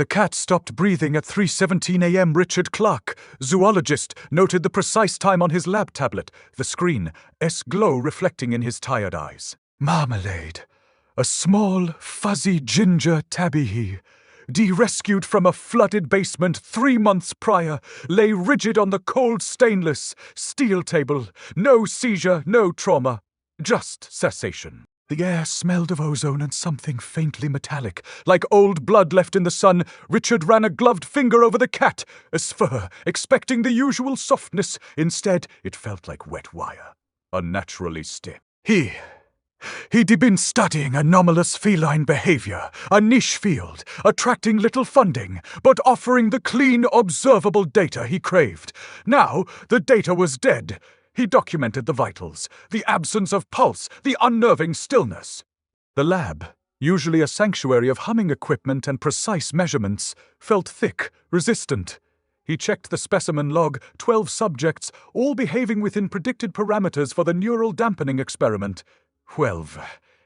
The cat stopped breathing at 3:17 a.m. Richard Clark, zoologist, noted the precise time on his lab tablet, the screen, glow reflecting in his tired eyes. Marmalade. A small, fuzzy ginger tabby, de-rescued from a flooded basement 3 months prior, lay rigid on the cold stainless steel table. No seizure, no trauma, just cessation. The air smelled of ozone and something faintly metallic. Like old blood left in the sun, Richard ran a gloved finger over the cat, as fur, expecting the usual softness. Instead, it felt like wet wire, unnaturally stiff. He'd been studying anomalous feline behavior, a niche field, attracting little funding, but offering the clean, observable data he craved. Now, the data was dead. He documented the vitals, the absence of pulse, the unnerving stillness. The lab, usually a sanctuary of humming equipment and precise measurements, felt thick, resistant. He checked the specimen log, 12 subjects, all behaving within predicted parameters for the neural dampening experiment. 12.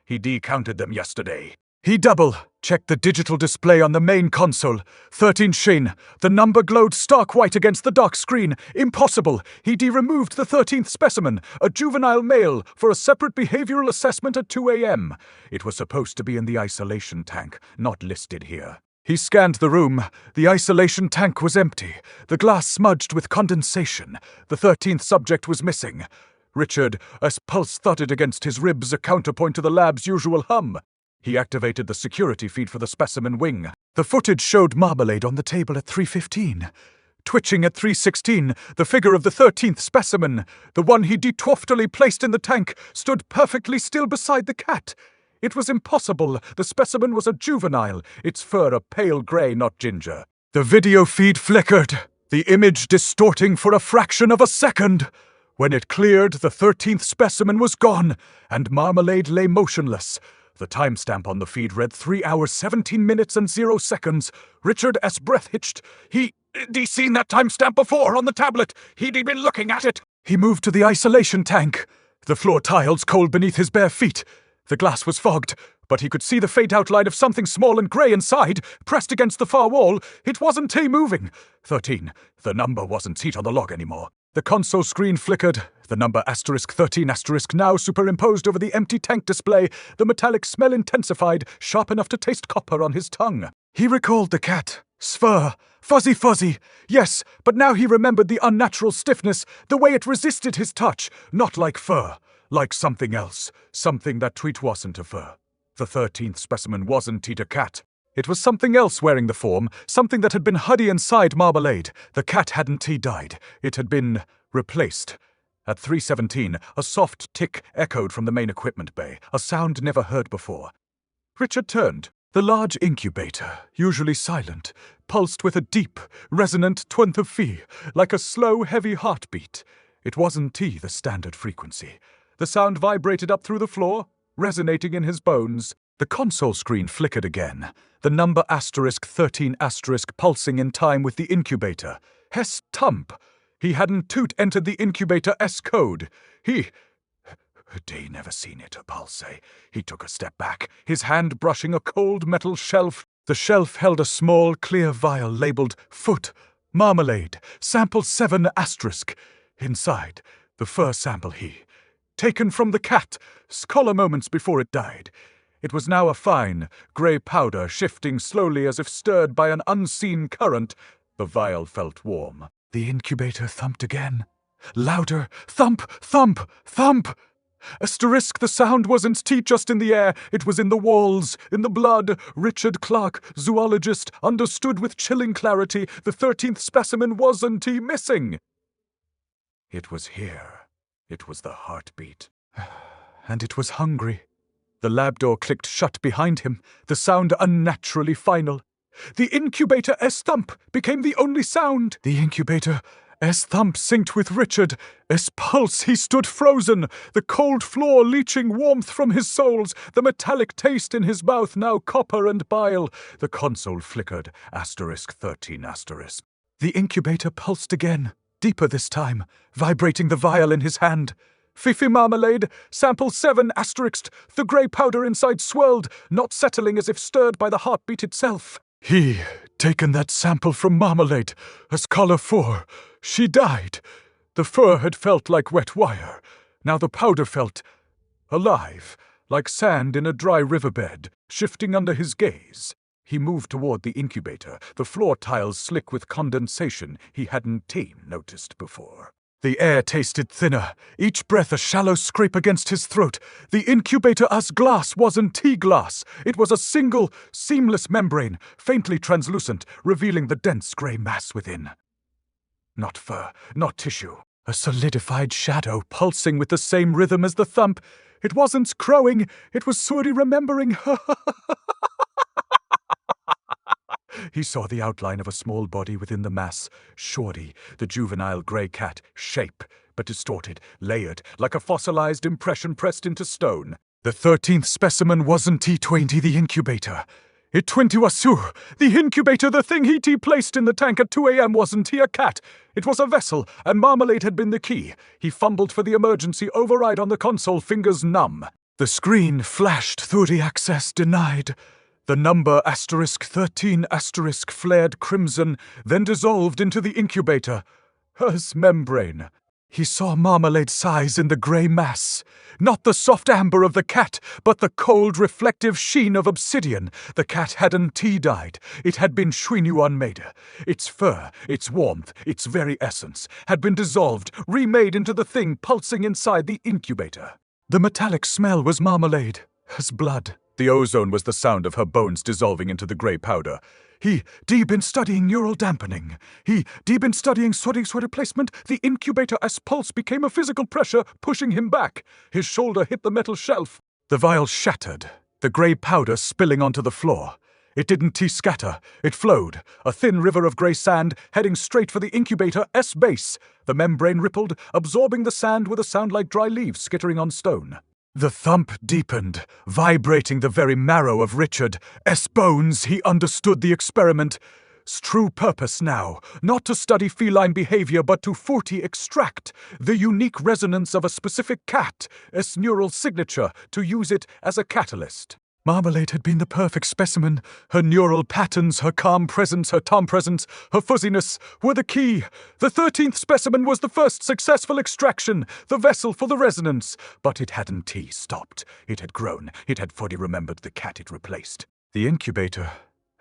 He decounted them yesterday. He double-checked the digital display on the main console. 13 Shin. The number glowed stark white against the dark screen. Impossible. He removed the 13th specimen, a juvenile male, for a separate behavioral assessment at 2 a.m. It was supposed to be in the isolation tank, not listed here. He scanned the room. The isolation tank was empty, the glass smudged with condensation. The 13th subject was missing. Richard, as pulse thudded against his ribs, a counterpoint to the lab's usual hum. He activated the security feed for the specimen wing. The footage showed Marmalade on the table at 3:15. Twitching at 3:16, the figure of the 13th specimen, the one he detwoftily placed in the tank, stood perfectly still beside the cat. It was impossible. The specimen was a juvenile, its fur a pale grey, not ginger. The video feed flickered, the image distorting for a fraction of a second. When it cleared, the 13th specimen was gone, and Marmalade lay motionless. The timestamp on the feed read 3 hours, 17 minutes, and 0 seconds. Richard S. breath hitched. He'd seen that timestamp before on the tablet. He'd been looking at it. He moved to the isolation tank. The floor tiles cold beneath his bare feet. The glass was fogged, but he could see the faint outline of something small and grey inside, pressed against the far wall. It wasn't moving. 13. The number wasn't T on the log anymore. The console screen flickered, the number *13* now superimposed over the empty tank display, the metallic smell intensified, sharp enough to taste copper on his tongue. He recalled the cat. Fur. Fuzzy. Yes, but now he remembered the unnatural stiffness, the way it resisted his touch, not like fur, like something else, something that wasn't a fur. The 13th specimen wasn't a cat. It was something else wearing the form, something that had been huddy inside Marmalade. The cat hadn't died. It had been replaced. At 3:17, a soft tick echoed from the main equipment bay, a sound never heard before. Richard turned. The large incubator, usually silent, pulsed with a deep, resonant twinth of fee, like a slow, heavy heartbeat. It wasn't the standard frequency. The sound vibrated up through the floor, resonating in his bones. The console screen flickered again, the number *13* pulsing in time with the incubator. Hess Thump. He hadn't entered the incubator S code. He'd never seen it pulse. He took a step back, his hand brushing a cold metal shelf. The shelf held a small, clear vial labeled Foot, Marmalade, Sample 7*. Inside, the fur sample taken from the cat, scholar moments before it died. It was now a fine, grey powder shifting slowly as if stirred by an unseen current. The vial felt warm. The incubator thumped again. Louder. Thump, thump, thump. The sound wasn't just in the air. It was in the walls, in the blood. Richard Clark, zoologist, understood with chilling clarity the 13th specimen wasn't missing. It was here. It was the heartbeat. And it was hungry. The lab door clicked shut behind him, the sound unnaturally final. The incubator S-thump became the only sound. The incubator S-thump synced with Richard. S-pulse, he stood frozen, the cold floor leaching warmth from his soles, the metallic taste in his mouth now copper and bile. The console flickered, *13*. The incubator pulsed again, deeper this time, vibrating the vial in his hand. Fifi Marmalade, Sample 7*, the grey powder inside swirled, not settling as if stirred by the heartbeat itself. He taken that sample from Marmalade as color 4. She died. The fur had felt like wet wire. Now the powder felt alive, like sand in a dry riverbed, shifting under his gaze. He moved toward the incubator, the floor tiles slick with condensation he hadn't noticed before. The air tasted thinner, each breath a shallow scrape against his throat. The incubator as glass wasn't tea glass. It was a single, seamless membrane, faintly translucent, revealing the dense gray mass within. Not fur, not tissue. A solidified shadow pulsing with the same rhythm as the thump. It wasn't crowing, it was Suri remembering. He saw the outline of a small body within the mass. Shorty, the juvenile grey cat, shape, but distorted, layered, like a fossilized impression pressed into stone. The 13th specimen wasn't T20 the incubator. It 20 wasu. The incubator, the thing he placed in the tank at 2 a.m. wasn't he a cat. It was a vessel, and Marmalade had been the key. He fumbled for the emergency override on the console, fingers numb. The screen flashed through the access denied. The number *13 * flared crimson, then dissolved into the incubator. Hers membrane. He saw Marmalade size in the grey mass. Not the soft amber of the cat, but the cold, reflective sheen of obsidian. The cat hadn't tea-dyed. It had been Shuinyuan made. Its fur, its warmth, its very essence, had been dissolved, remade into the thing pulsing inside the incubator. The metallic smell was Marmalade, as blood. The ozone was the sound of her bones dissolving into the grey powder. He been studying neural dampening. He been studying sweaty placement. The incubator as pulse became a physical pressure, pushing him back. His shoulder hit the metal shelf. The vial shattered, the grey powder spilling onto the floor. It didn't scatter. It flowed, a thin river of grey sand heading straight for the incubator S base. The membrane rippled, absorbing the sand with a sound like dry leaves skittering on stone. The thump deepened, vibrating the very marrow of Richard S. bones. He understood the experiment's true purpose now, not to study feline behavior, but to extract the unique resonance of a specific cat's neural signature, to use it as a catalyst. Marmalade had been the perfect specimen. Her neural patterns, her calm presence, her tom presence, her fuzziness were the key. The 13th specimen was the first successful extraction, the vessel for the resonance. But it hadn't stopped. It had grown. It had fully remembered the cat it replaced. The incubator,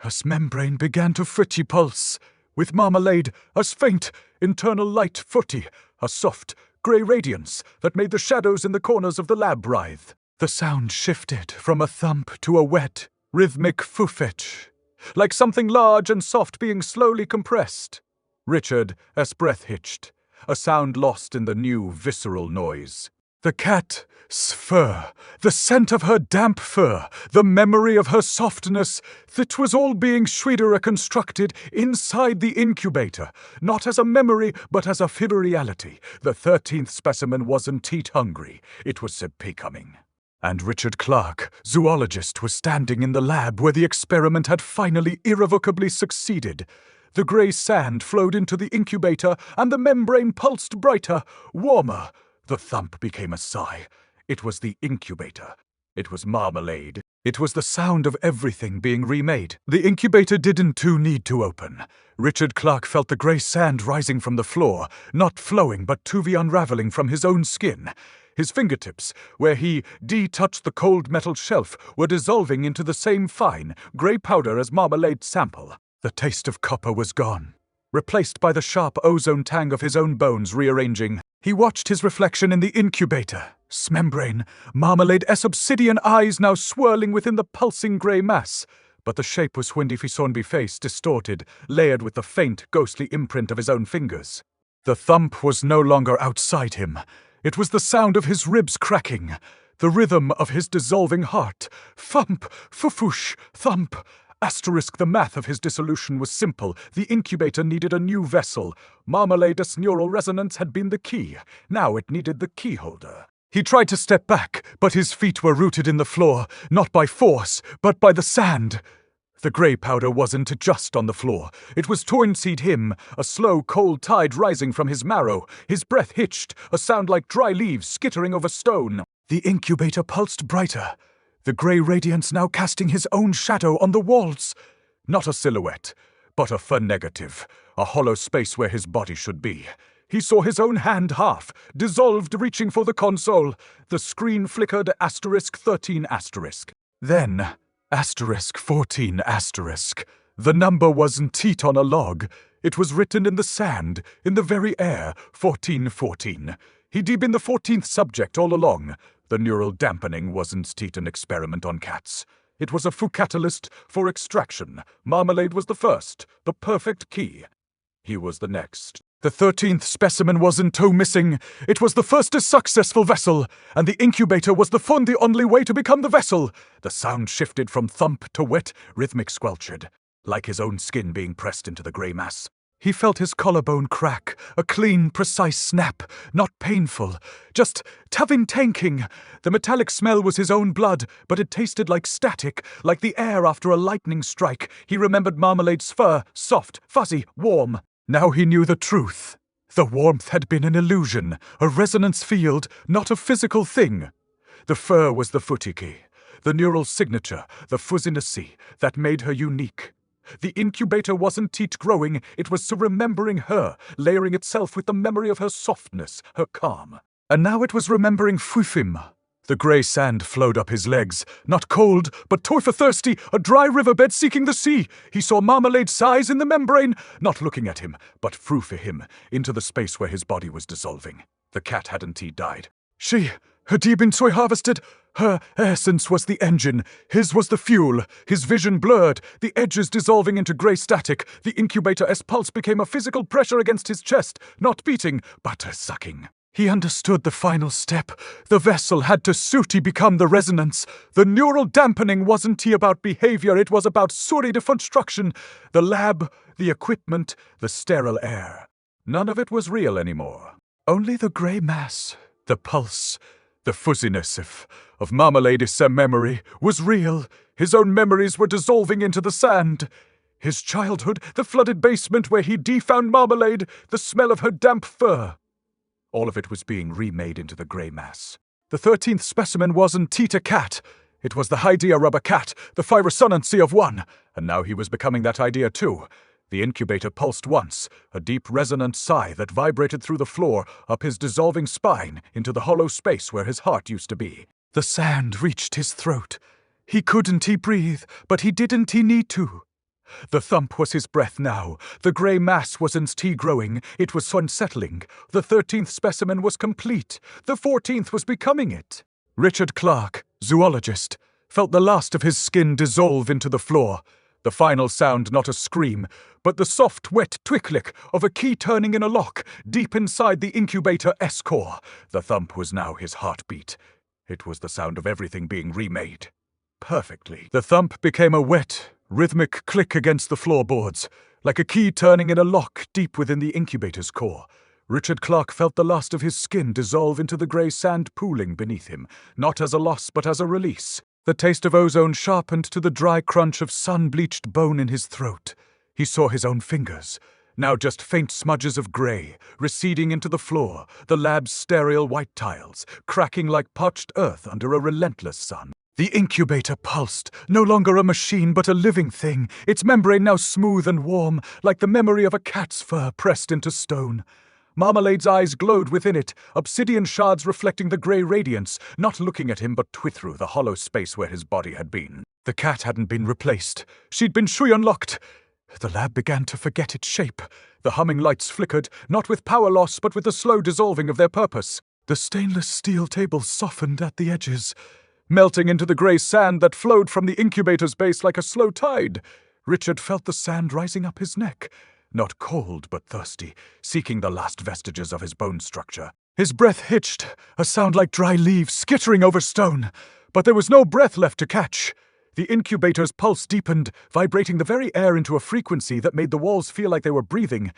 as membrane began to fritty pulse, with Marmalade as faint, internal light footy, a soft, grey radiance that made the shadows in the corners of the lab writhe. The sound shifted from a thump to a wet, rhythmic foo-fetch, like something large and soft being slowly compressed. Richard as breath hitched, a sound lost in the new visceral noise. The cat's fur, the scent of her damp fur, the memory of her softness, that was all being reconstructed inside the incubator, not as a memory, but as a fiber reality. The 13th specimen wasn't teat-hungry, it was becoming. And Richard Clark, zoologist, was standing in the lab where the experiment had finally irrevocably succeeded. The grey sand flowed into the incubator, and the membrane pulsed brighter, warmer. The thump became a sigh. It was the incubator. It was Marmalade. It was the sound of everything being remade. The incubator didn't need to open. Richard Clark felt the grey sand rising from the floor, not flowing but unraveling from his own skin. His fingertips, where he touched the cold metal shelf, were dissolving into the same fine, grey powder as Marmalade's sample. The taste of copper was gone, replaced by the sharp ozone tang of his own bones rearranging. He watched his reflection in the incubator. Membrane, Marmalade's obsidian eyes now swirling within the pulsing grey mass. But the shape was Windy Fisonby face, distorted, layered with the faint, ghostly imprint of his own fingers. The thump was no longer outside him. It was the sound of his ribs cracking, the rhythm of his dissolving heart. Thump, fufoosh, thump. The math of his dissolution was simple. The incubator needed a new vessel. Marmalade's neural resonance had been the key. Now it needed the key holder. He tried to step back, but his feet were rooted in the floor, not by force, but by the sand. The grey powder wasn't just on the floor. It was toinseed him, a slow, cold tide rising from his marrow. His breath hitched, a sound like dry leaves skittering over stone. The incubator pulsed brighter, the grey radiance now casting his own shadow on the walls. Not a silhouette, but a fur negative, a hollow space where his body should be. He saw his own hand half, dissolved, reaching for the console. The screen flickered *13 asterisk. Then *14 asterisk. The number wasn't teat on a log. It was written in the sand, in the very air, 1414. He'd been the 14th subject all along. The neural dampening wasn't teat an experiment on cats. It was a catalyst for extraction. Marmalade was the first, the perfect key. He was the next. The 13th specimen wasn't toe missing. It was the first successful vessel, and the incubator was the only way to become the vessel. The sound shifted from thump to wet, rhythmic squelched, like his own skin being pressed into the grey mass. He felt his collarbone crack, a clean, precise snap, not painful, just tanking. The metallic smell was his own blood, but it tasted like static, like the air after a lightning strike. He remembered Marmalade's fur, soft, fuzzy, warm. Now he knew the truth. The warmth had been an illusion, a resonance field, not a physical thing. The fur was the footy, the neural signature, the fuzziness that made her unique. The incubator wasn't teat growing, it was remembering her, layering itself with the memory of her softness, her calm. And now it was remembering Fufim. The grey sand flowed up his legs, not cold, but thirsty, a dry riverbed seeking the sea. He saw Marmalade's size in the membrane, not looking at him, but through for him, into the space where his body was dissolving. The cat hadn't died. Her been harvested. Her essence was the engine, his was the fuel, his vision blurred, the edges dissolving into grey static. The incubator's pulse became a physical pressure against his chest, not beating, but sucking. He understood the final step. The vessel had to become the resonance. The neural dampening wasn't about behavior, it was about deconstruction. The lab, the equipment, the sterile air. None of it was real anymore. Only the grey mass, the pulse, the fuzziness of Marmalade's memory was real. His own memories were dissolving into the sand. His childhood, the flooded basement where he found Marmalade, the smell of her damp fur. All of it was being remade into the grey mass. The 13th specimen wasn't teat a cat. It was the idea of a cat, the resonancy of one. And now he was becoming that idea too. The incubator pulsed once, a deep resonant sigh that vibrated through the floor, up his dissolving spine, into the hollow space where his heart used to be. The sand reached his throat. He couldn't breathe, but he didn't need to. The thump was his breath now. The grey mass wasn't growing, it was unsettling. The 13th specimen was complete. The 14th was becoming it. Richard Clark, zoologist, felt the last of his skin dissolve into the floor. The final sound, not a scream, but the soft, wet twick-lick of a key turning in a lock, deep inside the incubator-S core. The thump was now his heartbeat. It was the sound of everything being remade. Perfectly. The thump became a wet, rhythmic click against the floorboards, like a key turning in a lock deep within the incubator's core. Richard Clark felt the last of his skin dissolve into the grey sand pooling beneath him, not as a loss but as a release. The taste of ozone sharpened to the dry crunch of sun-bleached bone in his throat. He saw his own fingers, now just faint smudges of grey, receding into the floor, the lab's sterile white tiles, cracking like parched earth under a relentless sun. The incubator pulsed, no longer a machine but a living thing, its membrane now smooth and warm, like the memory of a cat's fur pressed into stone. Marmalade's eyes glowed within it, obsidian shards reflecting the grey radiance, not looking at him but through the hollow space where his body had been. The cat hadn't been replaced. She'd been unlocked. The lab began to forget its shape. The humming lights flickered, not with power loss but with the slow dissolving of their purpose. The stainless steel table softened at the edges, melting into the grey sand that flowed from the incubator's base like a slow tide. Richard felt the sand rising up his neck. Not cold, but thirsty, seeking the last vestiges of his bone structure. His breath hitched, a sound like dry leaves skittering over stone. But there was no breath left to catch. The incubator's pulse deepened, vibrating the very air into a frequency that made the walls feel like they were breathing.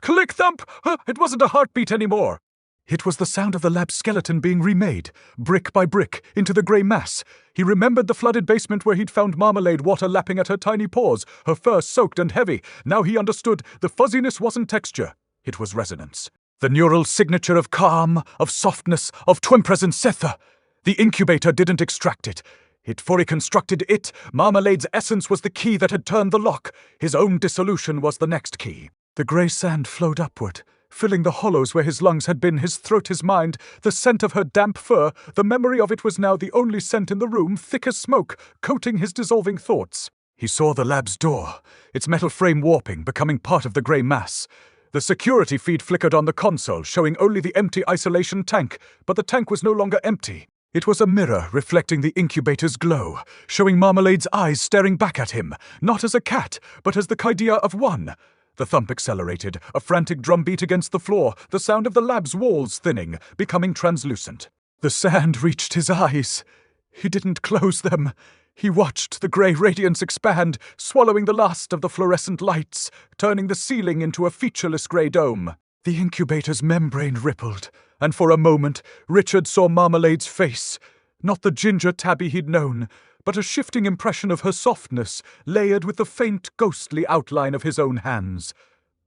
Click thump! It wasn't a heartbeat anymore. It was the sound of the lab skeleton being remade, brick by brick, into the grey mass. He remembered the flooded basement where he'd found Marmalade, water lapping at her tiny paws, her fur soaked and heavy. Now he understood the fuzziness wasn't texture. It was resonance. The neural signature of calm, of softness, of twin-present setha. The incubator didn't extract it. It reconstructed it. Marmalade's essence was the key that had turned the lock. His own dissolution was the next key. The grey sand flowed upward, filling the hollows where his lungs had been, his throat, his mind. The scent of her damp fur, the memory of it was now the only scent in the room, thick as smoke, coating his dissolving thoughts. He saw the lab's door, its metal frame warping, becoming part of the grey mass. The security feed flickered on the console, showing only the empty isolation tank, but the tank was no longer empty. It was a mirror reflecting the incubator's glow, showing Marmalade's eyes staring back at him, not as a cat, but as the idea of one. The thump accelerated, a frantic drumbeat against the floor, the sound of the lab's walls thinning, becoming translucent. The sand reached his eyes. He didn't close them. He watched the grey radiance expand, swallowing the last of the fluorescent lights, turning the ceiling into a featureless grey dome. The incubator's membrane rippled, and for a moment Richard saw Marmalade's face, not the ginger tabby he'd known, but a shifting impression of her softness, layered with the faint, ghostly outline of his own hands.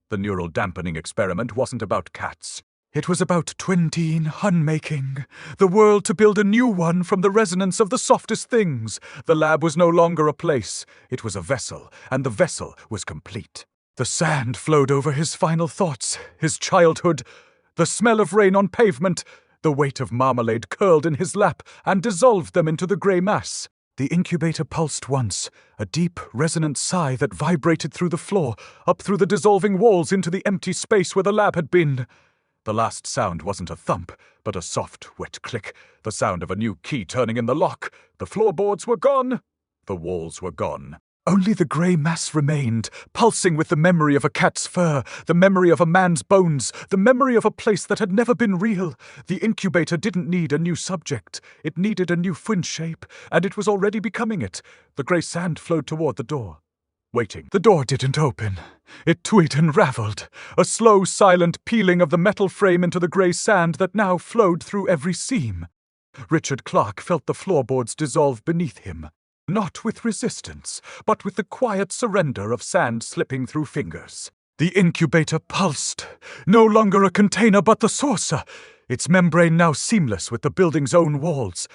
The neural dampening experiment wasn't about cats. It was about twin-teen unmaking, the world to build a new one from the resonance of the softest things. The lab was no longer a place, it was a vessel, and the vessel was complete. The sand flowed over his final thoughts, his childhood, the smell of rain on pavement. The weight of Marmalade curled in his lap and dissolved them into the grey mass. The incubator pulsed once, a deep, resonant sigh that vibrated through the floor, up through the dissolving walls into the empty space where the lab had been. The last sound wasn't a thump, but a soft, wet click, the sound of a new key turning in the lock. The floorboards were gone. The walls were gone. Only the grey mass remained, pulsing with the memory of a cat's fur, the memory of a man's bones, the memory of a place that had never been real. The incubator didn't need a new subject. It needed a new twin shape, and it was already becoming it. The grey sand flowed toward the door. Waiting. The door didn't open. It twigged and raveled, a slow, silent peeling of the metal frame into the grey sand that now flowed through every seam. Richard Clark felt the floorboards dissolve beneath him, not with resistance, but with the quiet surrender of sand slipping through fingers. The incubator pulsed, no longer a container but the saucer, its membrane now seamless with the building's own walls.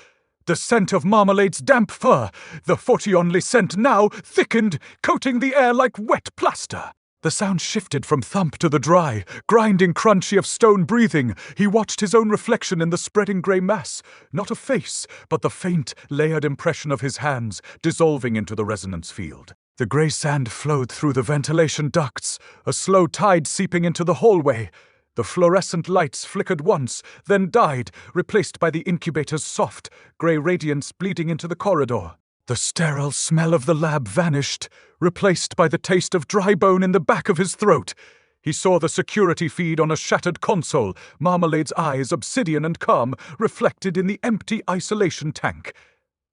The scent of Marmalade's damp fur, the fortionly scent now, thickened, coating the air like wet plaster. The sound shifted from thump to the dry, grinding crunchy of stone breathing. He watched his own reflection in the spreading grey mass, not a face, but the faint, layered impression of his hands, dissolving into the resonance field. The grey sand flowed through the ventilation ducts, a slow tide seeping into the hallway. The fluorescent lights flickered once, then died, replaced by the incubator's soft, grey radiance bleeding into the corridor. The sterile smell of the lab vanished, replaced by the taste of dry bone in the back of his throat. He saw the security feed on a shattered console, Marmalade's eyes, obsidian and calm, reflected in the empty isolation tank.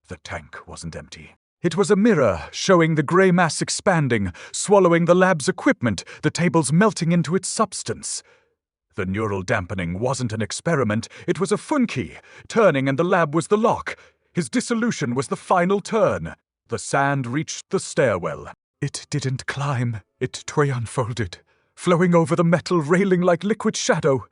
The tank wasn't empty. It was a mirror, showing the grey mass expanding, swallowing the lab's equipment, the tables melting into its substance. The neural dampening wasn't an experiment, it was a funki, turning, and the lab was the lock. His dissolution was the final turn. The sand reached the stairwell. It didn't climb, it unfolded, flowing over the metal railing like liquid shadow.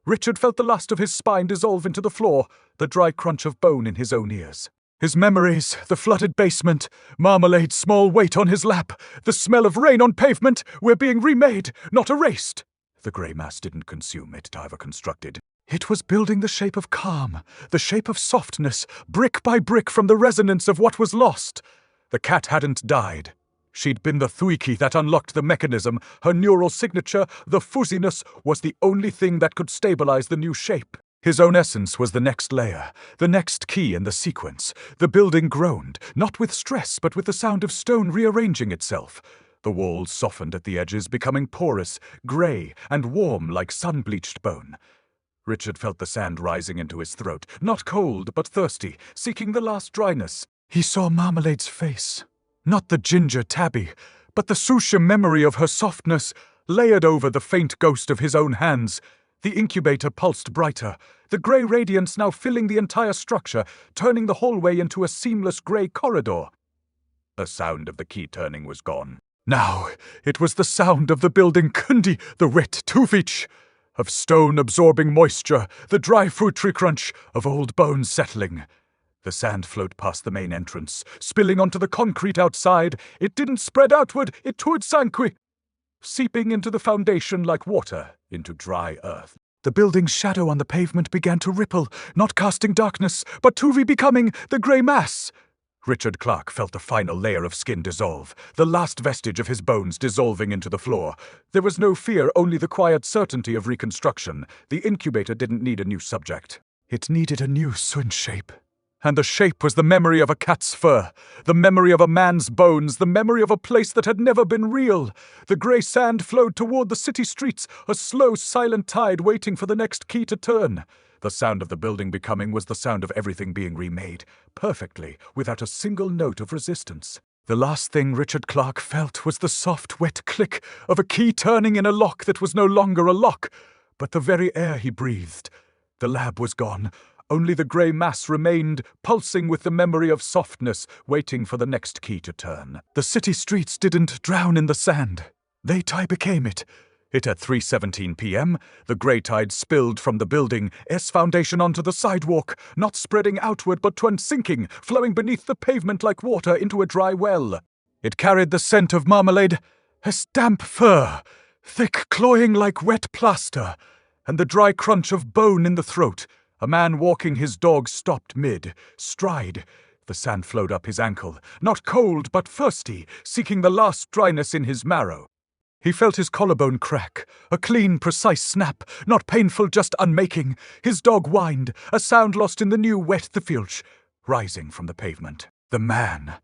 Richard felt the last of his spine dissolve into the floor, the dry crunch of bone in his own ears. His memories, the flooded basement, Marmalade's small weight on his lap, the smell of rain on pavement, were being remade, not erased. The grey mass didn't consume it, Diver constructed. It was building the shape of calm, the shape of softness, brick by brick from the resonance of what was lost. The cat hadn't died. She'd been the thuiki that unlocked the mechanism. Her neural signature, the fuzziness, was the only thing that could stabilize the new shape. His own essence was the next layer, the next key in the sequence. The building groaned, not with stress, but with the sound of stone rearranging itself. The walls softened at the edges, becoming porous, grey, and warm like sun-bleached bone. Richard felt the sand rising into his throat, not cold, but thirsty, seeking the last dryness. He saw Marmalade's face, not the ginger tabby, but the sushi memory of her softness, layered over the faint ghost of his own hands. The incubator pulsed brighter, the grey radiance now filling the entire structure, turning the hallway into a seamless grey corridor. The sound of the key turning was gone. Now, it was the sound of the building kundi, the wet tuvich, of stone absorbing moisture, the dry fruit tree crunch, of old bones settling. The sand flowed past the main entrance, spilling onto the concrete outside. It didn't spread outward, it toured sanqui, seeping into the foundation like water into dry earth. The building's shadow on the pavement began to ripple, not casting darkness, but to becoming the grey mass. Richard Clark felt the final layer of skin dissolve, the last vestige of his bones dissolving into the floor. There was no fear, only the quiet certainty of reconstruction. The incubator didn't need a new subject. It needed a new sun shape. And the shape was the memory of a cat's fur, the memory of a man's bones, the memory of a place that had never been real. The grey sand flowed toward the city streets, a slow, silent tide waiting for the next key to turn. The sound of the building becoming was the sound of everything being remade, perfectly, without a single note of resistance. The last thing Richard Clark felt was the soft, wet click of a key turning in a lock that was no longer a lock, but the very air he breathed. The lab was gone. Only the grey mass remained, pulsing with the memory of softness, waiting for the next key to turn. The city streets didn't drown in the sand. They became it. It at 3:17 p.m., the grey tide spilled from the building, S foundation onto the sidewalk, not spreading outward but sinking, flowing beneath the pavement like water into a dry well. It carried the scent of Marmalade, as damp fur, thick cloying like wet plaster, and the dry crunch of bone in the throat. A man walking his dog stopped mid-stride. The sand flowed up his ankle, not cold but thirsty, seeking the last dryness in his marrow. He felt his collarbone crack, a clean, precise snap, not painful, just unmaking. His dog whined, a sound lost in the new wet filch, rising from the pavement. The man's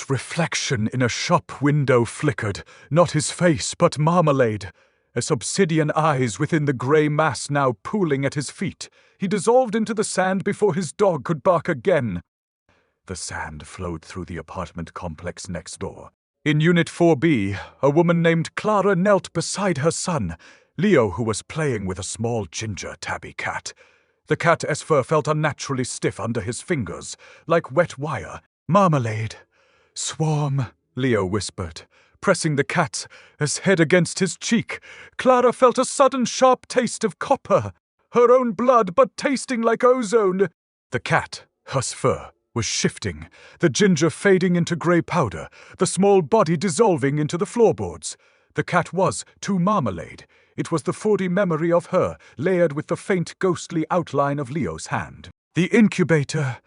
reflection in a shop window flickered, not his face but Marmalade. As obsidian eyes within the grey mass now pooling at his feet, he dissolved into the sand before his dog could bark again. The sand flowed through the apartment complex next door. In Unit 4B, a woman named Clara knelt beside her son, Leo, who was playing with a small ginger tabby cat. The cat's fur felt unnaturally stiff under his fingers, like wet wire. "Marmalade. Swarm," Leo whispered, pressing the cat's head against his cheek. Clara felt a sudden sharp taste of copper, her own blood but tasting like ozone. The cat, her fur, was shifting, the ginger fading into grey powder, the small body dissolving into the floorboards. The cat was, to Marmalade, it was the 4D memory of her, layered with the faint ghostly outline of Leo's hand. The incubator.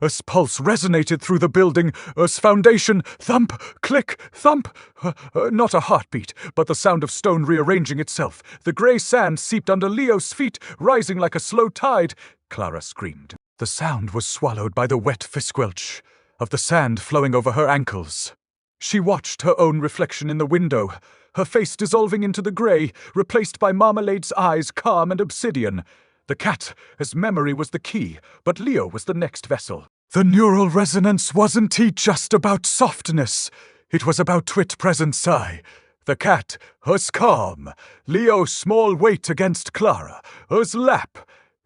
As pulse resonated through the building, as foundation, thump, click, thump. Not a heartbeat, but the sound of stone rearranging itself. The grey sand seeped under Leo's feet, rising like a slow tide. Clara screamed. The sound was swallowed by the wet squelch of the sand flowing over her ankles. She watched her own reflection in the window, her face dissolving into the grey, replaced by Marmalade's eyes calm and obsidian. The cat, as memory was the key, but Leo was the next vessel. The neural resonance wasn't just about softness. It was about twit presence. The cat, her's calm. Leo's small weight against Clara, her's lap.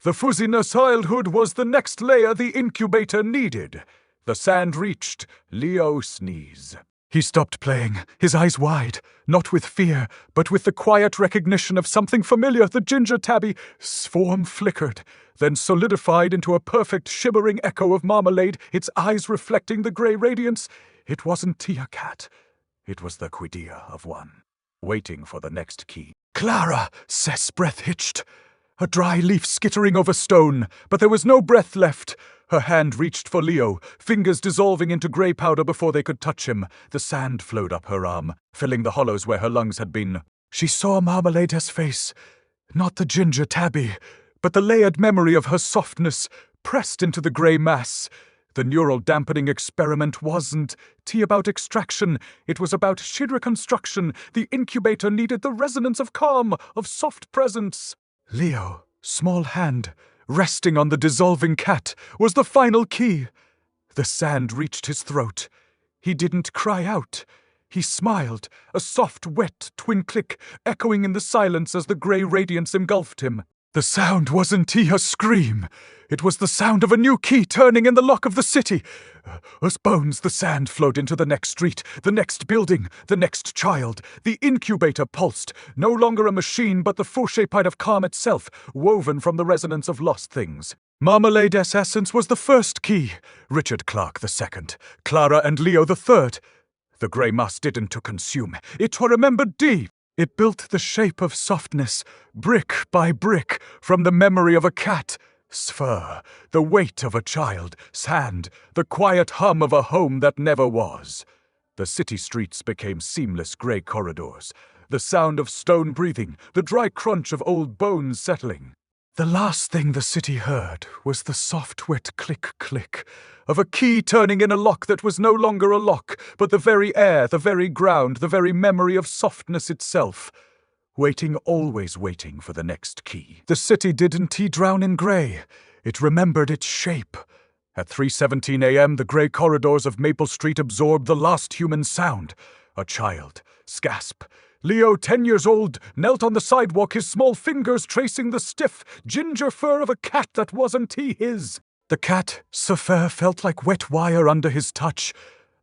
The fuzziness childhood was the next layer the incubator needed. The sand reached. Leo sneezed. He stopped playing, his eyes wide, not with fear, but with the quiet recognition of something familiar. The ginger tabby form flickered, then solidified into a perfect shimmering echo of Marmalade, its eyes reflecting the grey radiance. It wasn't Tia Cat. It was the quidea of one, waiting for the next key. "Clara!" Seth's breath hitched. A dry leaf skittering over stone, but there was no breath left. Her hand reached for Leo, fingers dissolving into grey powder before they could touch him. The sand flowed up her arm, filling the hollows where her lungs had been. She saw Marmalade's face, not the ginger tabby, but the layered memory of her softness pressed into the grey mass. The neural dampening experiment wasn't about extraction. It was about reconstruction. The incubator needed the resonance of calm, of soft presence. Leo, small hand, resting on the dissolving cat, was the final key. The sand reached his throat. He didn't cry out. He smiled, a soft, wet twin click echoing in the silence as the grey radiance engulfed him. The sound wasn't a scream. It was the sound of a new key turning in the lock of the city. As bones, the sand flowed into the next street, the next building, the next child. The incubator pulsed, no longer a machine but the foreshapite of calm itself, woven from the resonance of lost things. Marmalade's essence was the first key, Richard Clark the second, Clara and Leo the third. The grey mass didn't to consume, it to remember deep. It built the shape of softness, brick by brick, from the memory of a cat, fur, the weight of a child, sand, the quiet hum of a home that never was. The city streets became seamless grey corridors, the sound of stone breathing, the dry crunch of old bones settling. The last thing the city heard was the soft, wet click-click of a key turning in a lock that was no longer a lock, but the very air, the very ground, the very memory of softness itself. Waiting, always waiting for the next key. The city didn't drown in grey. It remembered its shape. At 3:17 a.m., the grey corridors of Maple Street absorbed the last human sound. A child. Gasp. Leo, 10 years old, knelt on the sidewalk, his small fingers tracing the stiff, ginger fur of a cat that wasn't his. The cat, so fair, felt like wet wire under his touch,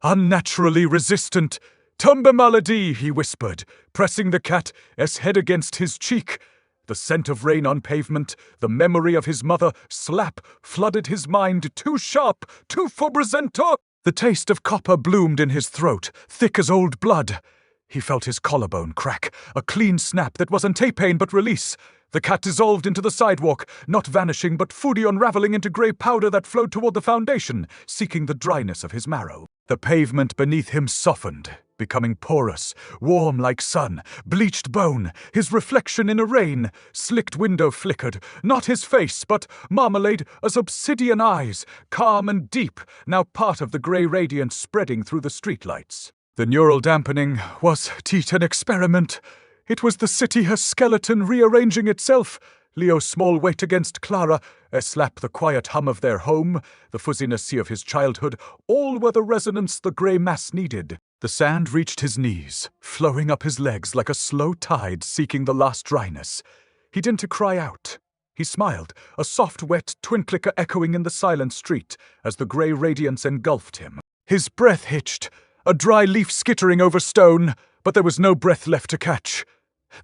unnaturally resistant. "Tumba malady," he whispered, pressing the cat's head against his cheek. The scent of rain on pavement, the memory of his mother, slap, flooded his mind, too sharp, too fobresento. The taste of copper bloomed in his throat, thick as old blood. He felt his collarbone crack, a clean snap that wasn't pain but release. The cat dissolved into the sidewalk, not vanishing but fully unraveling into grey powder that flowed toward the foundation, seeking the dryness of his marrow. The pavement beneath him softened, becoming porous, warm like sun, bleached bone, his reflection in a rain. Slicked window flickered, not his face, but Marmalade, as obsidian eyes, calm and deep, now part of the grey radiance spreading through the streetlights. The neural dampening was an experiment. It was the city, her skeleton rearranging itself. Leo's small weight against Clara, a slap, the quiet hum of their home, the fuzziness of his childhood, all were the resonance the grey mass needed. The sand reached his knees, flowing up his legs like a slow tide seeking the last dryness. He didn't cry out. He smiled, a soft, wet twin clicker echoing in the silent street as the grey radiance engulfed him. His breath hitched, a dry leaf skittering over stone, but there was no breath left to catch.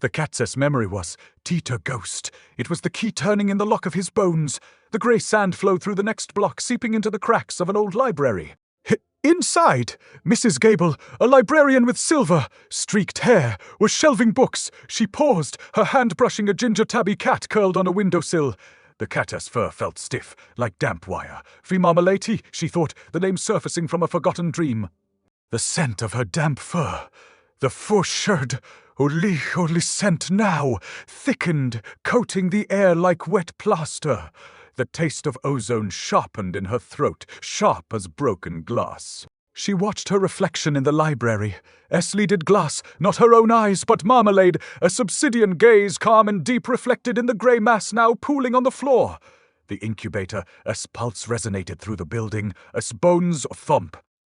The cat's memory was Tita Ghost. It was the key turning in the lock of his bones. The grey sand flowed through the next block, seeping into the cracks of an old library. Inside, Mrs. Gable, a librarian with silver, streaked hair, was shelving books. She paused, her hand brushing a ginger tabby cat curled on a windowsill. The cat's fur felt stiff, like damp wire. Marmalade, she thought, the name surfacing from a forgotten dream. The scent of her damp fur, the fauchered, holy scent now, thickened, coating the air like wet plaster. The taste of ozone sharpened in her throat, sharp as broken glass. She watched her reflection in the library. Sleeded glass, not her own eyes, but Marmalade, a subsidian gaze, calm and deep, reflected in the grey mass now pooling on the floor. The incubator, as pulse resonated through the building, as bones thump.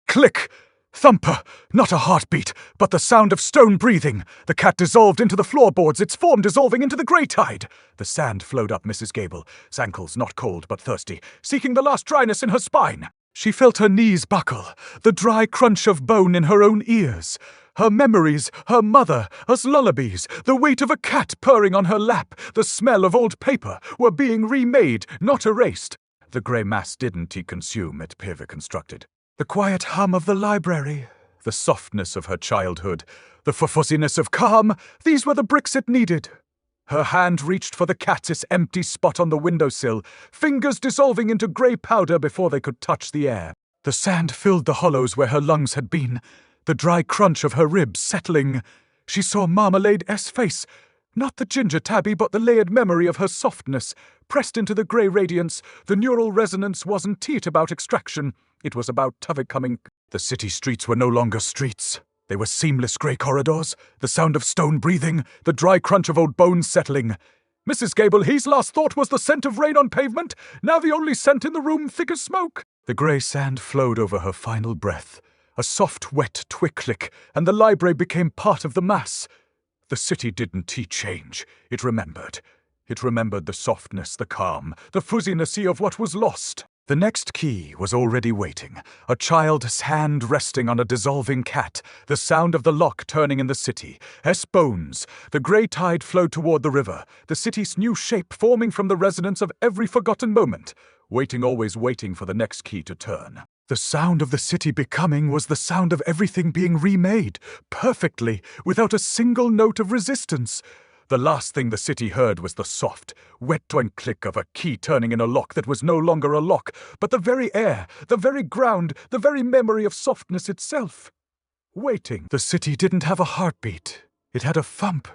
Click! Thumper! Not a heartbeat, but the sound of stone breathing. The cat dissolved into the floorboards, its form dissolving into the grey tide. The sand flowed up Mrs. Gable's ankles, not cold but thirsty, seeking the last dryness in her spine. She felt her knees buckle, the dry crunch of bone in her own ears. Her memories, her mother, as lullabies, the weight of a cat purring on her lap, the smell of old paper, were being remade, not erased. The grey mass didn't consume, it reconstructed. The quiet hum of the library, the softness of her childhood, the fuzziness of calm, these were the bricks it needed. Her hand reached for the cat's empty spot on the windowsill, fingers dissolving into grey powder before they could touch the air. The sand filled the hollows where her lungs had been, the dry crunch of her ribs settling. She saw Marmalade's face, not the ginger tabby but the layered memory of her softness, pressed into the grey radiance. The neural resonance wasn't about extraction. It was about becoming. The city streets were no longer streets. They were seamless grey corridors, the sound of stone breathing, the dry crunch of old bones settling. Mrs. Gable, his last thought was the scent of rain on pavement, now the only scent in the room, thick as smoke. The grey sand flowed over her final breath, a soft, wet twick-click, and the library became part of the mass. The city didn't change. It remembered. It remembered the softness, the calm, the fuzziness of what was lost. The next key was already waiting, a child's hand resting on a dissolving cat, the sound of the lock turning in the city. Bones. The grey tide flowed toward the river, the city's new shape forming from the resonance of every forgotten moment, waiting, always waiting for the next key to turn. The sound of the city becoming was the sound of everything being remade, perfectly, without a single note of resistance. The last thing the city heard was the soft, wet twang click of a key turning in a lock that was no longer a lock, but the very air, the very ground, the very memory of softness itself. Waiting. The city didn't have a heartbeat. It had a thump.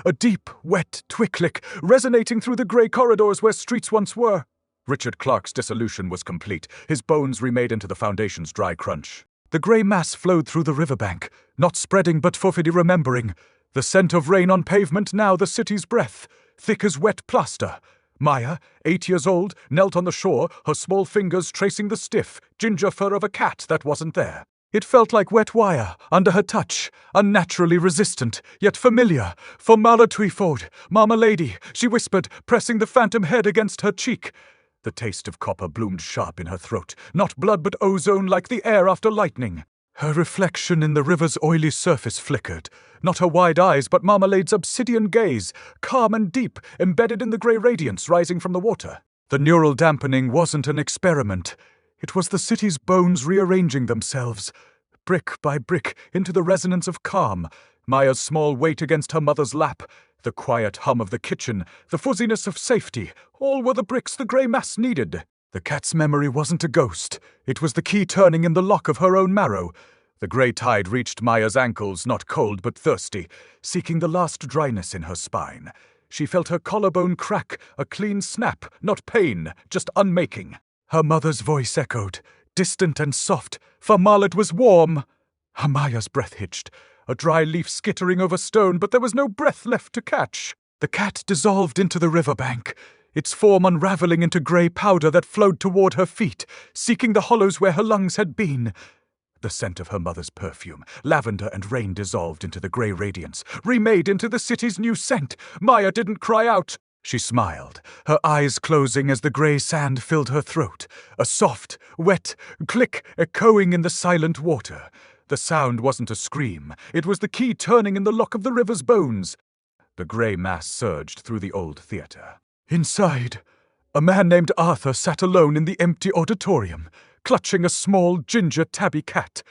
A deep, wet twick-click, resonating through the grey corridors where streets once were. Richard Clark's dissolution was complete, his bones remade into the foundation's dry crunch. The grey mass flowed through the riverbank, not spreading but forfeited remembering. The scent of rain on pavement, now the city's breath, thick as wet plaster. Maya, 8 years old, knelt on the shore, her small fingers tracing the stiff, ginger fur of a cat that wasn't there. It felt like wet wire under her touch, unnaturally resistant, yet familiar. Formalitude, Marmalade, she whispered, pressing the phantom head against her cheek. The taste of copper bloomed sharp in her throat, not blood but ozone like the air after lightning. Her reflection in the river's oily surface flickered, not her wide eyes but Marmalade's obsidian gaze, calm and deep, embedded in the grey radiance rising from the water. The neural dampening wasn't an experiment. It was the city's bones rearranging themselves, brick by brick, into the resonance of calm, Maya's small weight against her mother's lap, the quiet hum of the kitchen, the fuzziness of safety, all were the bricks the grey mass needed. The cat's memory wasn't a ghost. It was the key turning in the lock of her own marrow. The grey tide reached Maya's ankles, not cold but thirsty, seeking the last dryness in her spine. She felt her collarbone crack, a clean snap, not pain, just unmaking. Her mother's voice echoed, distant and soft, for Marmalade was warm. Maya's breath hitched, a dry leaf skittering over stone, but there was no breath left to catch. The cat dissolved into the riverbank, its form unraveling into grey powder that flowed toward her feet, seeking the hollows where her lungs had been. The scent of her mother's perfume, lavender and rain dissolved into the grey radiance, remade into the city's new scent. Maya didn't cry out. She smiled, her eyes closing as the grey sand filled her throat, a soft, wet click echoing in the silent water. The sound wasn't a scream, it was the key turning in the lock of the river's bones. The grey mass surged through the old theatre. Inside, a man named Arthur sat alone in the empty auditorium, clutching a small ginger tabby cat.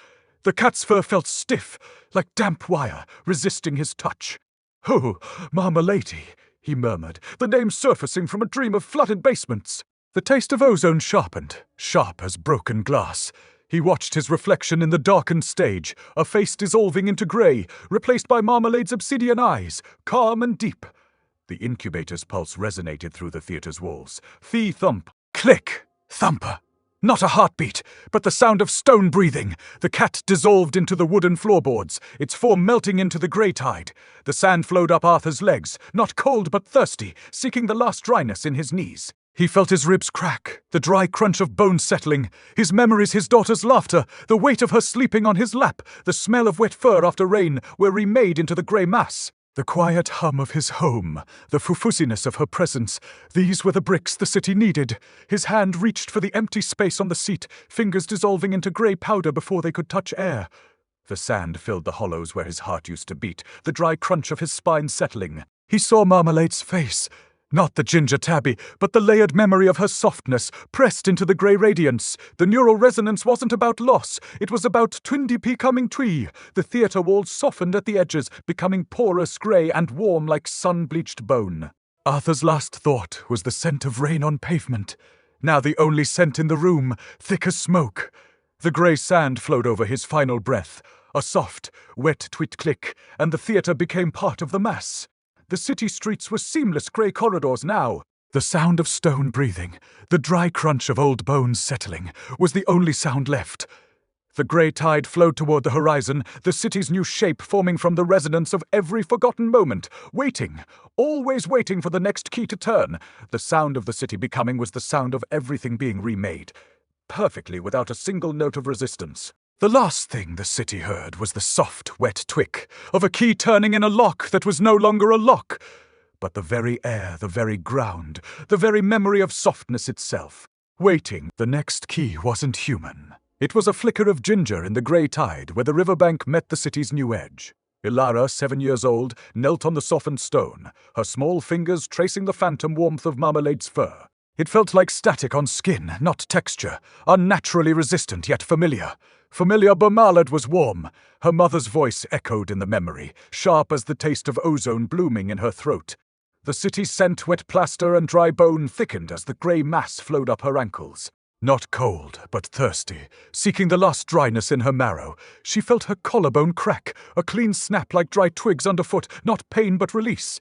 The cat's fur felt stiff, like damp wire, resisting his touch. "Oh, Marmalade," he murmured, the name surfacing from a dream of flooded basements. The taste of ozone sharpened, sharp as broken glass. He watched his reflection in the darkened stage, a face dissolving into grey, replaced by Marmalade's obsidian eyes, calm and deep. The incubator's pulse resonated through the theatre's walls. Thump, click, thumper. Not a heartbeat, but the sound of stone breathing. The cat dissolved into the wooden floorboards, its form melting into the grey tide. The sand flowed up Arthur's legs, not cold but thirsty, seeking the last dryness in his knees. He felt his ribs crack, the dry crunch of bones settling, his memories, his daughter's laughter, the weight of her sleeping on his lap, the smell of wet fur after rain were remade into the grey mass. The quiet hum of his home, the fuzziness of her presence, these were the bricks the city needed. His hand reached for the empty space on the seat, fingers dissolving into grey powder before they could touch air. The sand filled the hollows where his heart used to beat, the dry crunch of his spine settling. He saw Marmalade's face. Not the ginger tabby, but the layered memory of her softness, pressed into the grey radiance. The neural resonance wasn't about loss, it was about twindy becoming twee. The theatre walls softened at the edges, becoming porous grey and warm like sun-bleached bone. Arthur's last thought was the scent of rain on pavement. Now the only scent in the room, thick as smoke. The grey sand flowed over his final breath. A soft, wet twit-click, and the theatre became part of the mass. The city streets were seamless grey corridors now. The sound of stone breathing, the dry crunch of old bones settling, was the only sound left. The grey tide flowed toward the horizon, the city's new shape forming from the resonance of every forgotten moment, waiting, always waiting for the next key to turn. The sound of the city becoming was the sound of everything being remade, perfectly without a single note of resistance. The last thing the city heard was the soft, wet twick of a key turning in a lock that was no longer a lock, but the very air, the very ground, the very memory of softness itself. waiting. The next key wasn't human. It was a flicker of ginger in the grey tide where the riverbank met the city's new edge. Ilara, 7 years old, knelt on the softened stone, her small fingers tracing the phantom warmth of Marmalade's fur. It felt like static on skin, not texture, unnaturally resistant yet familiar. Familiar, but Marmalade was warm. Her mother's voice echoed in the memory, sharp as the taste of ozone blooming in her throat. The city's scent, wet plaster and dry bone thickened as the grey mass flowed up her ankles. Not cold, but thirsty, seeking the last dryness in her marrow. She felt her collarbone crack, a clean snap like dry twigs underfoot, not pain but release.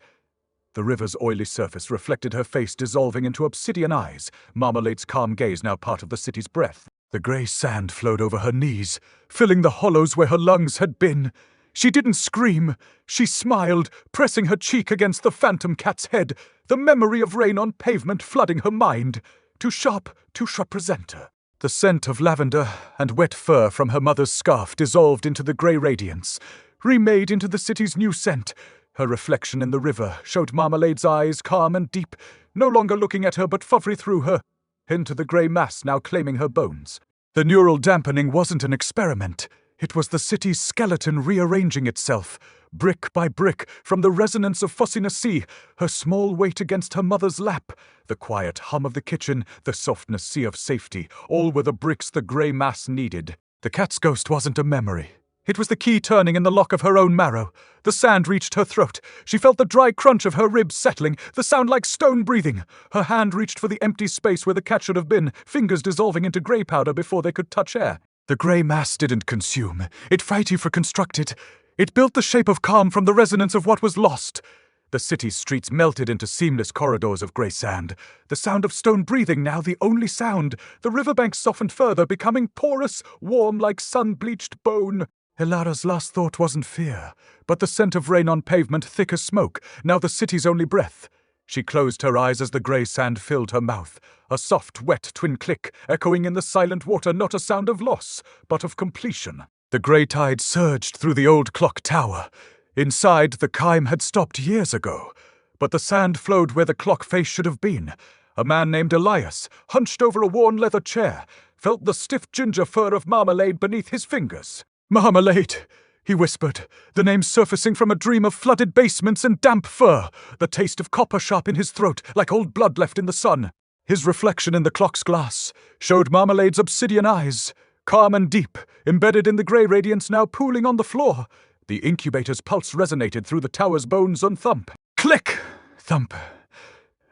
The river's oily surface reflected her face dissolving into obsidian eyes, Marmalade's calm gaze now part of the city's breath. The grey sand flowed over her knees, filling the hollows where her lungs had been. She didn't scream. She smiled, pressing her cheek against the phantom cat's head, the memory of rain on pavement flooding her mind. Too sharp to represent her. The scent of lavender and wet fur from her mother's scarf dissolved into the grey radiance, remade into the city's new scent. Her reflection in the river showed Marmalade's eyes calm and deep, no longer looking at her but furry through her, into the grey mass now claiming her bones. The neural dampening wasn't an experiment. It was the city's skeleton rearranging itself, brick by brick, from the resonance of fuzziness sea, her small weight against her mother's lap, the quiet hum of the kitchen, the softness sea of safety, all were the bricks the grey mass needed. The cat's ghost wasn't a memory. It was the key turning in the lock of her own marrow. The sand reached her throat. She felt the dry crunch of her ribs settling, the sound like stone breathing. Her hand reached for the empty space where the cat should have been, fingers dissolving into grey powder before they could touch air. The grey mass didn't consume. It reconstructed. It built the shape of calm from the resonance of what was lost. The city's streets melted into seamless corridors of grey sand. The sound of stone breathing now the only sound. The riverbank softened further, becoming porous, warm like sun-bleached bone. Ilara's last thought wasn't fear, but the scent of rain on pavement thick as smoke, now the city's only breath. She closed her eyes as the grey sand filled her mouth, a soft, wet twin click, echoing in the silent water, not a sound of loss, but of completion. The grey tide surged through the old clock tower. Inside, the chime had stopped years ago, but the sand flowed where the clock face should have been. A man named Elias, hunched over a worn leather chair, felt the stiff ginger fur of Marmalade beneath his fingers. "Marmalade," he whispered, the name surfacing from a dream of flooded basements and damp fur, the taste of copper sharp in his throat, like old blood left in the sun. His reflection in the clock's glass showed Marmalade's obsidian eyes, calm and deep, embedded in the grey radiance now pooling on the floor. The incubator's pulse resonated through the tower's bones on thump. Click! Thump.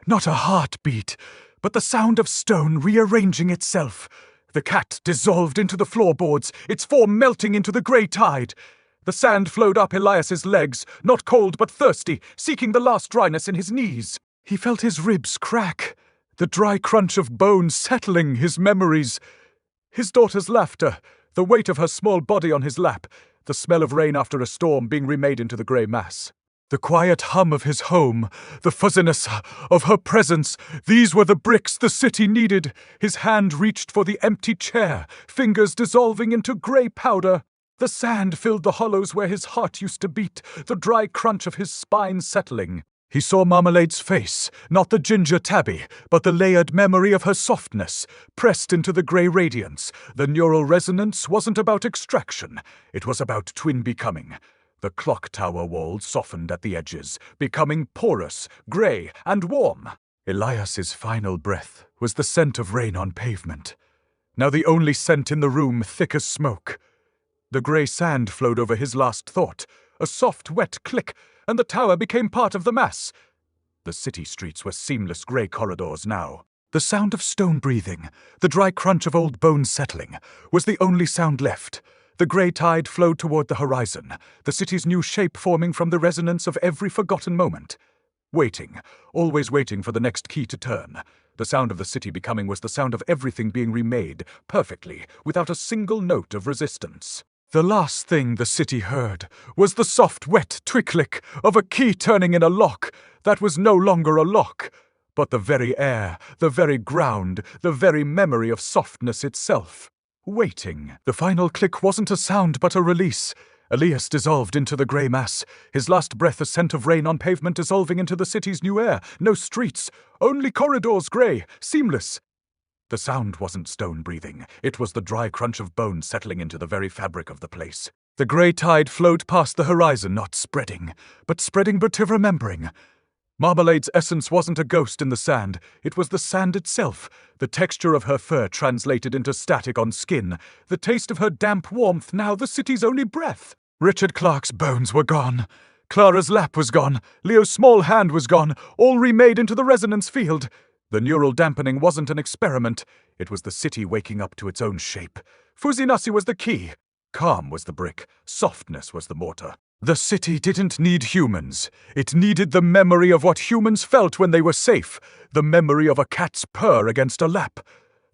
Not a heartbeat, but the sound of stone rearranging itself. The cat dissolved into the floorboards, its form melting into the grey tide. The sand flowed up Elias's legs, not cold but thirsty, seeking the last dryness in his knees. He felt his ribs crack, the dry crunch of bone settling his memories. His daughter's laughter, the weight of her small body on his lap, the smell of rain after a storm being remade into the grey mass. The quiet hum of his home, the fuzziness of her presence, these were the bricks the city needed. His hand reached for the empty chair, fingers dissolving into grey powder. The sand filled the hollows where his heart used to beat, the dry crunch of his spine settling. He saw Marmalade's face, not the ginger tabby, but the layered memory of her softness, pressed into the grey radiance. The neural resonance wasn't about extraction, it was about twin becoming. The clock tower walls softened at the edges, becoming porous, grey, and warm. Elias's final breath was the scent of rain on pavement. Now the only scent in the room, thick as smoke. The grey sand flowed over his last thought, a soft, wet click, and the tower became part of the mass. The city streets were seamless grey corridors now. The sound of stone breathing, the dry crunch of old bones settling, was the only sound left. The grey tide flowed toward the horizon, the city's new shape forming from the resonance of every forgotten moment. Waiting, always waiting for the next key to turn. The sound of the city becoming was the sound of everything being remade, perfectly, without a single note of resistance. The last thing the city heard was the soft, wet twick-click of a key turning in a lock that was no longer a lock, but the very air, the very ground, the very memory of softness itself. Waiting. The final click wasn't a sound but a release. Elias dissolved into the grey mass, his last breath a scent of rain on pavement dissolving into the city's new air. No streets, only corridors grey, seamless. The sound wasn't stone breathing. It was the dry crunch of bone settling into the very fabric of the place. The grey tide flowed past the horizon, not spreading, but remembering. Marmalade's essence wasn't a ghost in the sand. It was the sand itself. The texture of her fur translated into static on skin. The taste of her damp warmth, now the city's only breath. Richard Clark's bones were gone. Clara's lap was gone. Leo's small hand was gone, all remade into the resonance field. The neural dampening wasn't an experiment. It was the city waking up to its own shape. Fuzziness was the key. Calm was the brick. Softness was the mortar. The city didn't need humans. It needed the memory of what humans felt when they were safe. The memory of a cat's purr against a lap.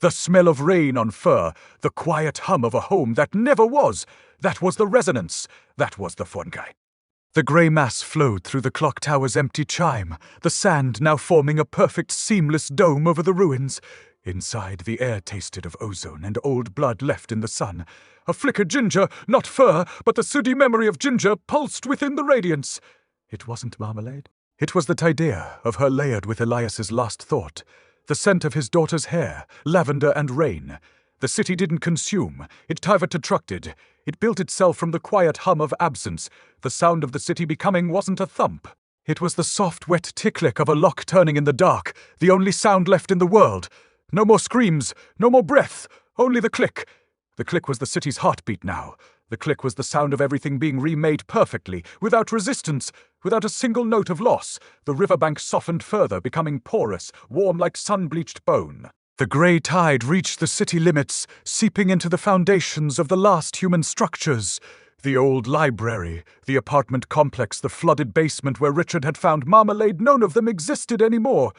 The smell of rain on fur. The quiet hum of a home that never was. That was the resonance. That was the fungi. The grey mass flowed through the clock tower's empty chime, the sand now forming a perfect seamless dome over the ruins. Inside, the air tasted of ozone and old blood left in the sun. A flickered ginger, not fur, but the sooty memory of ginger pulsed within the radiance. It wasn't Marmalade. It was the tidea of her layered with Elias's last thought. The scent of his daughter's hair, lavender and rain. The city didn't consume. It tivertructed. It built itself from the quiet hum of absence. The sound of the city becoming wasn't a thump. It was the soft, wet tick-lick of a lock turning in the dark, the only sound left in the world. No more screams, no more breath, only the click. The click was the city's heartbeat now. The click was the sound of everything being remade perfectly, without resistance, without a single note of loss. The riverbank softened further, becoming porous, warm like sun-bleached bone. The grey tide reached the city limits, seeping into the foundations of the last human structures. The old library, the apartment complex, the flooded basement where Richard had found Marmalade, none of them existed anymore.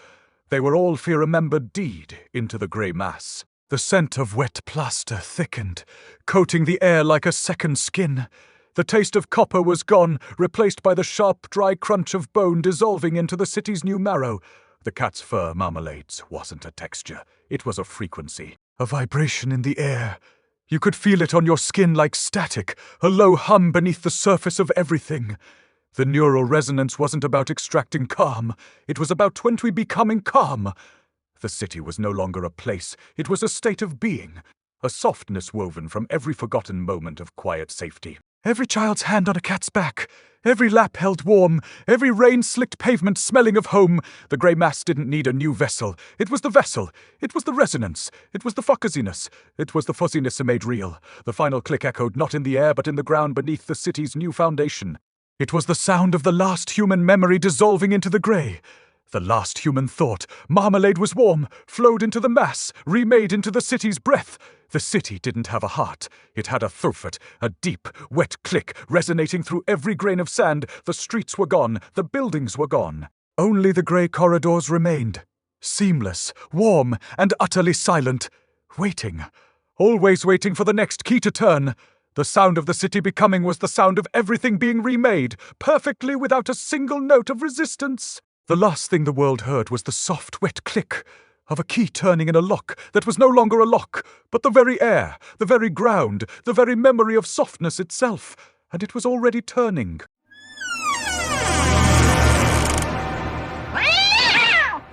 They were all fear-remembered deed into the grey mass. The scent of wet plaster thickened, coating the air like a second skin. The taste of copper was gone, replaced by the sharp, dry crunch of bone dissolving into the city's new marrow. The cat's fur, Marmalade's, wasn't a texture. It was a frequency, a vibration in the air. You could feel it on your skin like static, a low hum beneath the surface of everything. The neural resonance wasn't about extracting calm. It was about Twentry becoming calm. The city was no longer a place. It was a state of being, a softness woven from every forgotten moment of quiet safety. Every child's hand on a cat's back, every lap held warm, every rain-slicked pavement smelling of home. The grey mass didn't need a new vessel. It was the vessel. It was the resonance. It was the fuzziness. It was the fuzziness made real. The final click echoed not in the air but in the ground beneath the city's new foundation. It was the sound of the last human memory dissolving into the grey. The last human thought. Marmalade was warm, flowed into the mass, remade into the city's breath. The city didn't have a heart. It had a throat, a deep, wet click resonating through every grain of sand. The streets were gone, the buildings were gone. Only the grey corridors remained, seamless, warm, and utterly silent. Waiting, always waiting for the next key to turn. The sound of the city becoming was the sound of everything being remade, perfectly without a single note of resistance. The last thing the world heard was the soft, wet click of a key turning in a lock that was no longer a lock, but the very air, the very ground, the very memory of softness itself, and it was already turning.